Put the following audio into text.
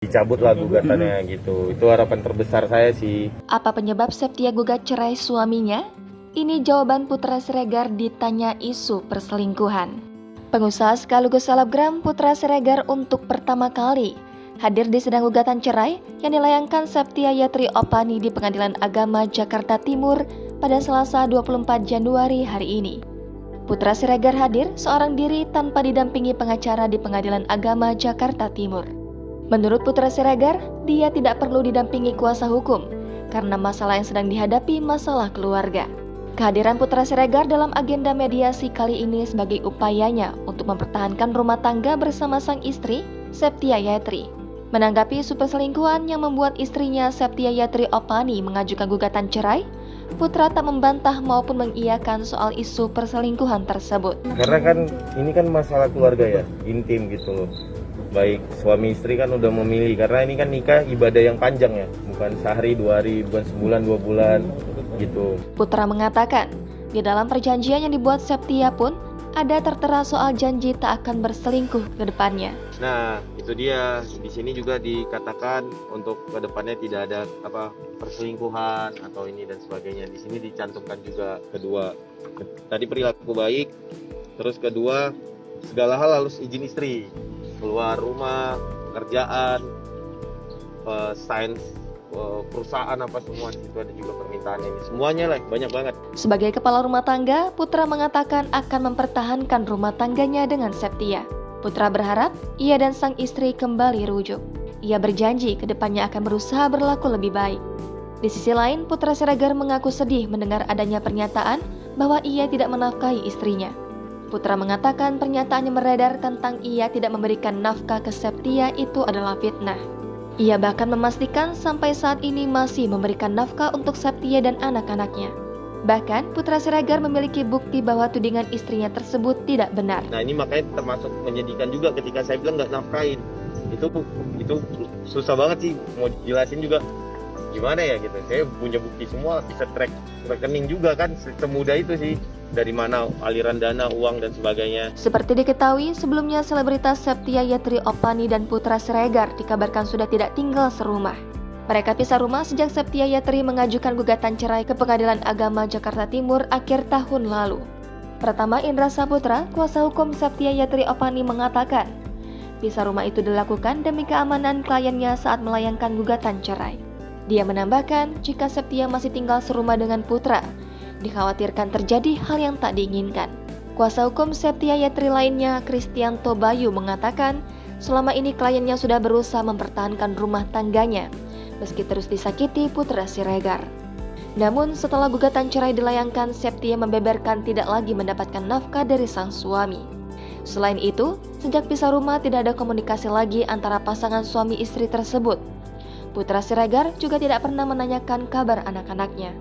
dicabutlah gugatannya gitu. Itu harapan terbesar saya sih. Apa penyebab Septia gugat cerai suaminya? Ini jawaban Putra Siregar ditanya isu perselingkuhan. Pengusaha sekaligus selebgram Putra Siregar untuk pertama kali hadir di sidang gugatan cerai yang dilayangkan Septia Yatri Opani di Pengadilan Agama Jakarta Timur pada Selasa 24 Januari hari ini. Putra Siregar hadir seorang diri tanpa didampingi pengacara di Pengadilan Agama Jakarta Timur. Menurut Putra Siregar, dia tidak perlu didampingi kuasa hukum karena masalah yang sedang dihadapi masalah keluarga. Kehadiran Putra Siregar dalam agenda mediasi kali ini sebagai upayanya untuk mempertahankan rumah tangga bersama sang istri, Septia Yatri. Menanggapi isu perselingkuhan yang membuat istrinya Septia Yatri Opani mengajukan gugatan cerai, Putra tak membantah maupun mengiyakan soal isu perselingkuhan tersebut. Karena kan ini kan masalah keluarga ya, intim gitu loh. Baik suami istri kan udah memilih, karena ini kan nikah ibadah yang panjang ya, bukan sehari, 2 hari, bukan sebulan, 2 bulan gitu. Putra mengatakan, di dalam perjanjian yang dibuat Septia pun ada tertera soal janji tak akan berselingkuh ke depannya. Nah, itu dia. Di sini juga dikatakan untuk ke depannya tidak ada perselingkuhan atau ini dan sebagainya. Di sini dicantumkan juga kedua. Tadi perilaku baik, terus kedua segala hal harus izin istri. Keluar rumah, kerjaan, sains perusahaan apa semua, itu ada juga permintaannya ini. Semuanya lah, banyak banget. Sebagai kepala rumah tangga, Putra mengatakan akan mempertahankan rumah tangganya dengan Septia. Putra berharap ia dan sang istri kembali rujuk. Ia berjanji kedepannya akan berusaha berlaku lebih baik. Di sisi lain, Putra Siregar mengaku sedih mendengar adanya pernyataan bahwa ia tidak menafkahi istrinya. Putra mengatakan pernyataan yang beredar tentang ia tidak memberikan nafkah ke Septia itu adalah fitnah. Ia bahkan memastikan sampai saat ini masih memberikan nafkah untuk Septia dan anak-anaknya. Bahkan Putra Siregar memiliki bukti bahwa tudingan istrinya tersebut tidak benar. Nah ini makanya termasuk menyedihkan juga ketika saya bilang nggak nafkahin. Itu susah banget sih mau jelasin juga gimana ya gitu. Saya punya bukti semua, bisa track rekening juga kan, semudah itu sih. Dari mana aliran dana, uang dan sebagainya. Seperti diketahui, sebelumnya selebritas Septia Yatri Opani dan Putra Siregar dikabarkan sudah tidak tinggal serumah. Mereka pisah rumah sejak Septia Yatri mengajukan gugatan cerai ke Pengadilan Agama Jakarta Timur akhir tahun lalu. Pertama, Indra Saputra, kuasa hukum Septia Yatri Opani mengatakan, pisah rumah itu dilakukan demi keamanan kliennya saat melayangkan gugatan cerai. Dia menambahkan, jika Septia masih tinggal serumah dengan Putra, dikhawatirkan terjadi hal yang tak diinginkan. Kuasa hukum Septia Yatri lainnya, Kristianto Bayu, mengatakan selama ini kliennya sudah berusaha mempertahankan rumah tangganya meski terus disakiti Putra Siregar. Namun setelah gugatan cerai dilayangkan, Septia membeberkan tidak lagi mendapatkan nafkah dari sang suami. Selain itu, sejak pisah rumah tidak ada komunikasi lagi antara pasangan suami istri tersebut. Putra Siregar juga tidak pernah menanyakan kabar anak-anaknya.